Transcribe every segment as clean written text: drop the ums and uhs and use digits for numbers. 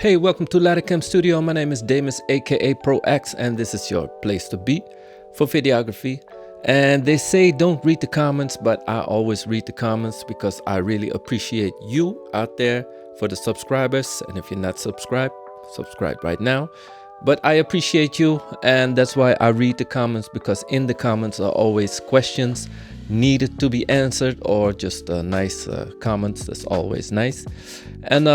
Hey, welcome to Laddercam Studio. My name is Damus, aka Pro X, and this is your place to be for videography. And they say don't read the comments, but I always read the comments because I really appreciate you out there for the subscribers. And if you're not subscribed, subscribe right now. But I appreciate you, and that's why I read the comments, because in the comments are always questions needed to be answered, or just nice comments. That's always nice. And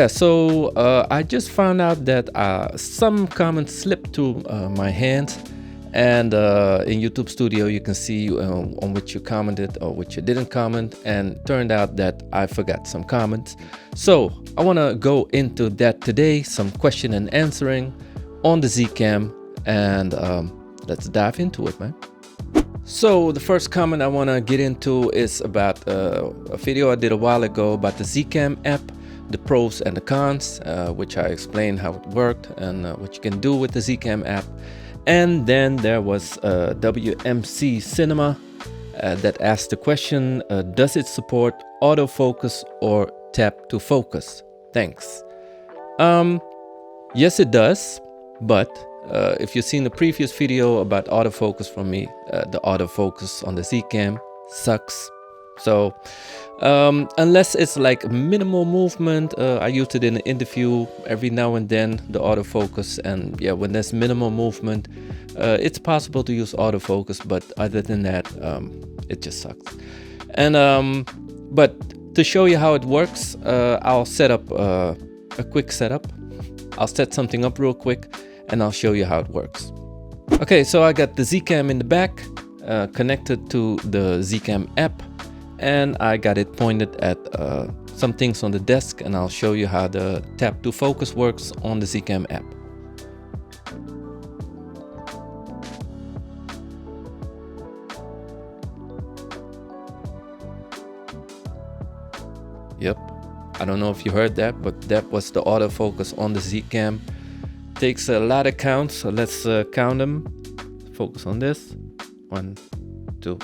so I just found out that some comments slipped through my hands, and in YouTube Studio you can see on which you commented or which you didn't comment, and turned out that I forgot some comments. So I want to go into that today, some question and answering on the Zcam, and let's dive into it, man. So the first comment I want to get into is about a video I did a while ago about the Zcam app, the pros and the cons, which I explained how it worked and what you can do with the Zcam app. And then there was WMC Cinema that asked the question, does it support autofocus or tap to focus? Thanks. Yes, it does, but if you've seen the previous video about autofocus from me, the autofocus on the Zcam sucks. So unless it's like minimal movement, I used it in an interview every now and then, the autofocus, and yeah, when there's minimal movement, it's possible to use autofocus, but other than that, it just sucks. And but to show you how it works, I'll set up a quick setup. I'll set something up real quick and I'll show you how it works. Okay, so I got the Zcam in the back, connected to the Zcam app, and I got it pointed at some things on the desk, and I'll show you how the tap to focus works on the Zcam app. Yep, I don't know if you heard that, but that was the autofocus on the Zcam. Takes a lot of counts, so let's count them. Focus on this. 1, 2,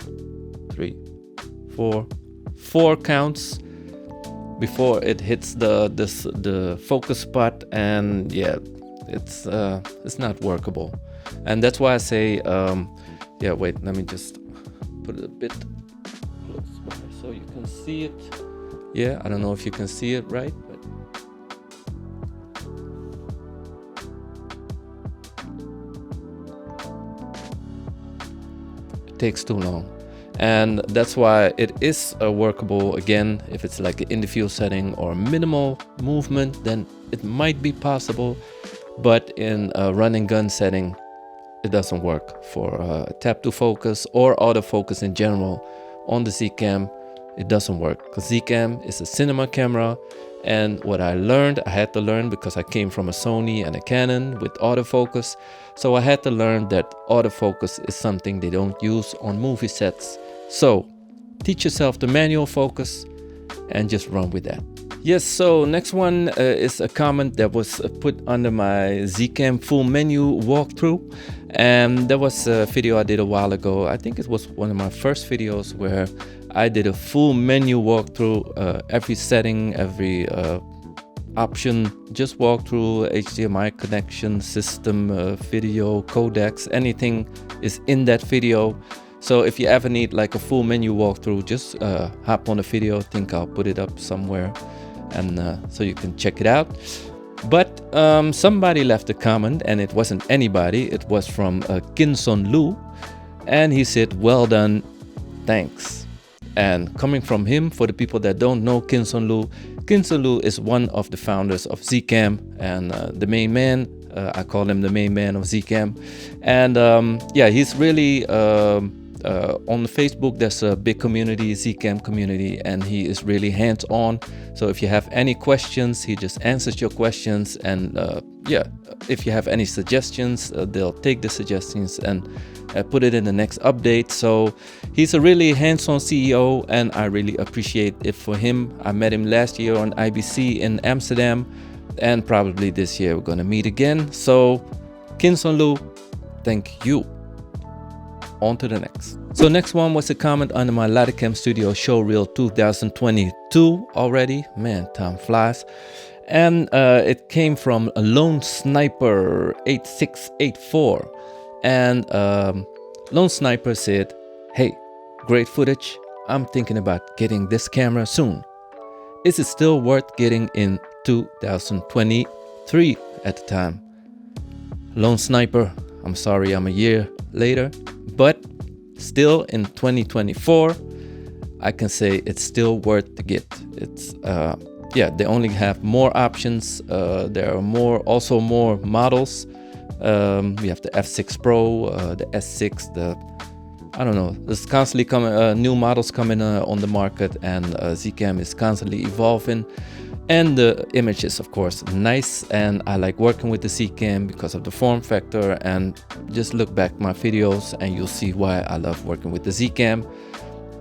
3, 4. 4 counts before it hits the focus spot, and yeah, it's not workable. And that's why I say, yeah, wait, let me just put it a bit close by so you can see it. Yeah, I don't know if you can see it right, but takes too long, and that's why it is workable. Again, if it's like an interview setting or minimal movement, then it might be possible, but in a run and gun setting, it doesn't work for tap to focus or autofocus in general on the Zcam. It doesn't work because Zcam is a cinema camera, and what I had to learn because I came from a Sony and a Canon with autofocus. So I had to learn that autofocus is something they don't use on movie sets. So teach yourself the manual focus and just run with that. Yes, so next one is a comment that was put under my Zcam full menu walkthrough. And there was a video I did a while ago. I think it was one of my first videos where I did a full menu walkthrough, every setting, every option, just walk through HDMI connection, system, video, codecs, anything is in that video. So if you ever need like a full menu walkthrough, just hop on the video. I think I'll put it up somewhere, and so you can check it out. But somebody left a comment, and it wasn't anybody, it was from Kinson Lu, and he said, well done, thanks. And coming from him, for the people that don't know Kinson Lu is one of the founders of Zcam, and the main man. I call him the main man of Zcam. And yeah, he's really on Facebook. There's a big community, Zcam community, and he is really hands-on. So if you have any questions, he just answers your questions. And yeah, if you have any suggestions, they'll take the suggestions and put it in the next update. So he's a really hands-on CEO, and I really appreciate it for him. I met him last year on IBC in Amsterdam, and probably this year we're gonna meet again. So Kinson Lu, thank you. On to the next. So next one was a comment under my Laddercam Studio Showreel 2022 already. Man, time flies. And it came from a Lone Sniper 8684. And Lone Sniper said, "Hey, great footage. I'm thinking about getting this camera soon. Is it still worth getting in 2023 at the time?" Lone Sniper, I'm sorry I'm a year later, but still in 2024, I can say it's still worth to get. It's yeah, they only have more options. There are also more models. We have the F6 Pro, the S6, I don't know. There's constantly new models coming on the market, and Zcam is constantly evolving. And the image is, of course, nice, and I like working with the Zcam because of the form factor. And just look back my videos and you'll see why I love working with the Zcam.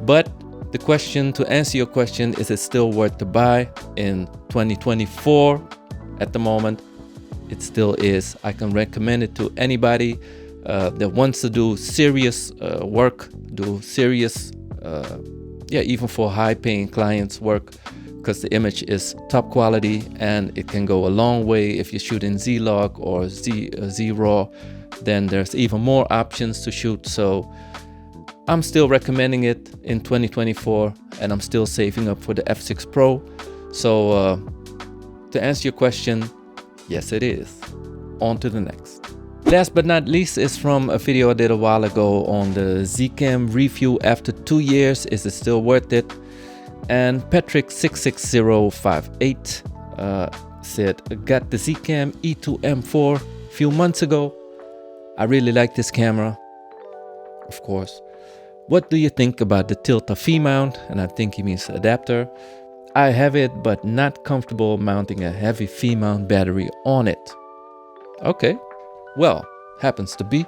But the question, to answer your question, is it still worth to buy in 2024? At the moment, it still is. I can recommend it to anybody that wants to do serious work, do serious, yeah, even for high-paying clients work, because the image is top quality and it can go a long way. If you shoot in Z-Log or Z-RAW, then there's even more options to shoot. So I'm still recommending it in 2024, and I'm still saving up for the F6 Pro. So to answer your question, yes, it is. On to the next. Last but not least is from a video I did a while ago on the Zcam review after 2 years. Is it still worth it? And Patrick66058 said, "Got the Zcam E2M4 a few months ago. I really like this camera, of course. What do you think about the tilt of V-mount?" And I think he means adapter. "I have it, but not comfortable mounting a heavy V-mount battery on it." Okay, well, happens to be.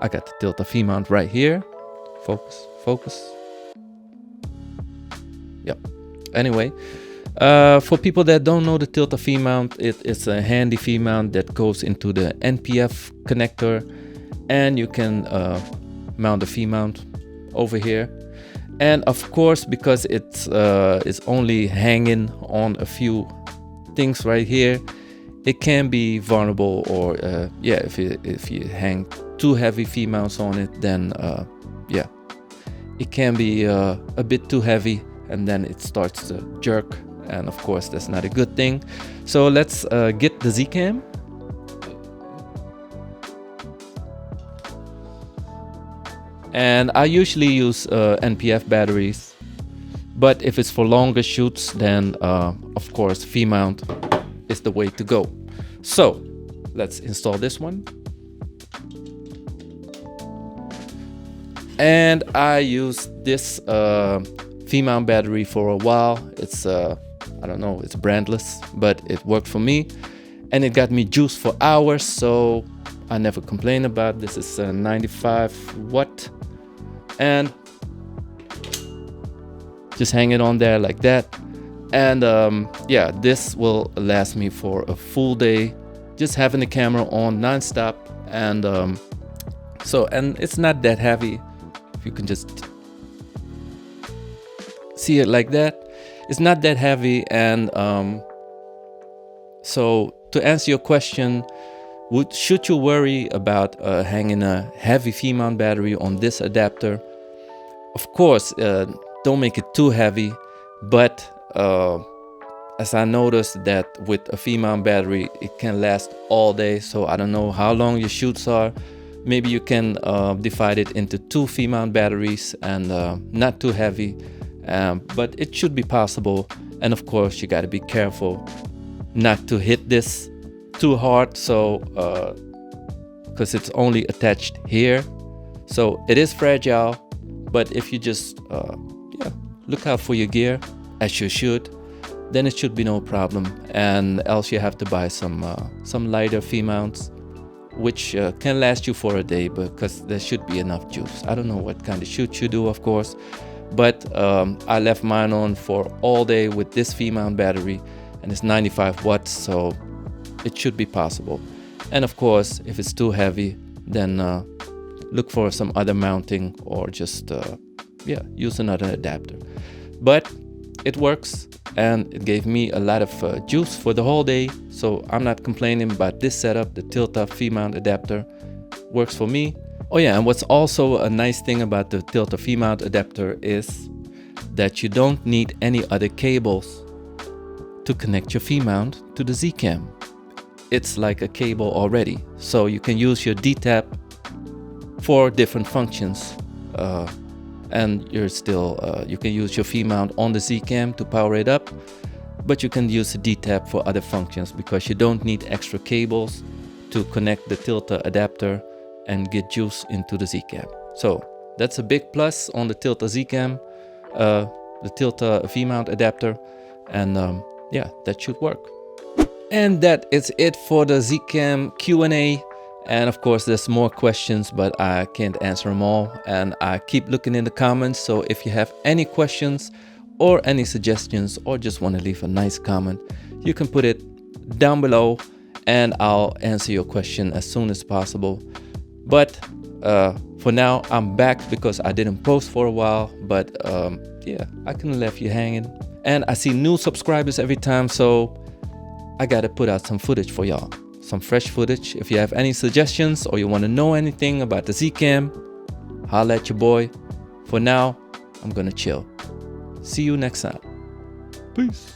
I got the tilt of V-mount right here. Focus. Yep. Anyway, for people that don't know the tilt of V-mount, it's a handy V-mount that goes into the NPF connector, and you can mount the V-mount over here. And of course, because it's only hanging on a few things right here, it can be vulnerable, or yeah, if you hang too heavy V-mounts on it, then yeah, it can be a bit too heavy, and then it starts to jerk, and of course that's not a good thing. So let's get the Zcam. And I usually use NPF batteries, but if it's for longer shoots, then of course V-mount is the way to go. So let's install this one. And I used this V-mount battery for a while. It's I don't know, it's brandless, but it worked for me, and it got me juice for hours, so I never complain about. This is 95 watt, and just hang it on there like that. And yeah, this will last me for a full day, just having the camera on non-stop. And and it's not that heavy. If you can just see it like that, it's not that heavy. And so to answer your question, should you worry about hanging a heavy V-mount battery on this adapter? Of course, don't make it too heavy, but as I noticed that with a V-mount battery, it can last all day. So I don't know how long your shoots are. Maybe you can divide it into 2 V-mount batteries, and not too heavy, but it should be possible. And of course, you got to be careful not to hit this too hard, so because it's only attached here, so it is fragile. But if you just yeah, look out for your gear, as you should, then it should be no problem. And else you have to buy some lighter V-mounts, which can last you for a day, because there should be enough juice. I don't know what kind of shoot you do, of course, but I left mine on for all day with this V-mount battery, and it's 95 watts, so it should be possible. And of course, if it's too heavy, then look for some other mounting, or just yeah, use another adapter. But it works, and it gave me a lot of juice for the whole day, so I'm not complaining about this setup. The tilt-off V-mount adapter works for me. Oh yeah, and what's also a nice thing about the tilt-off V-mount adapter is that you don't need any other cables to connect your V-mount to the Z-Cam. It's like a cable already, so you can use your D-tap for different functions, and you're still you can use your V-mount on the Z-Cam to power it up, but you can use the D-tap for other functions because you don't need extra cables to connect the tilt-off adapter and get juice into the Z-Cam. So that's a big plus on the tilt-off Z-Cam, the tilt-off V-mount adapter, and yeah, that should work. And that is it for the Z-Cam Q&A. And of course, there's more questions, but I can't answer them all. And I keep looking in the comments. So if you have any questions or any suggestions, or just want to leave a nice comment, you can put it down below and I'll answer your question as soon as possible. But for now, I'm back because I didn't post for a while. But yeah, I couldn't leave you hanging. And I see new subscribers every time, so I gotta put out some footage for y'all. Some fresh footage. If you have any suggestions or you want to know anything about the Z-Cam, holla at your boy. For now, I'm gonna chill. See you next time. Peace.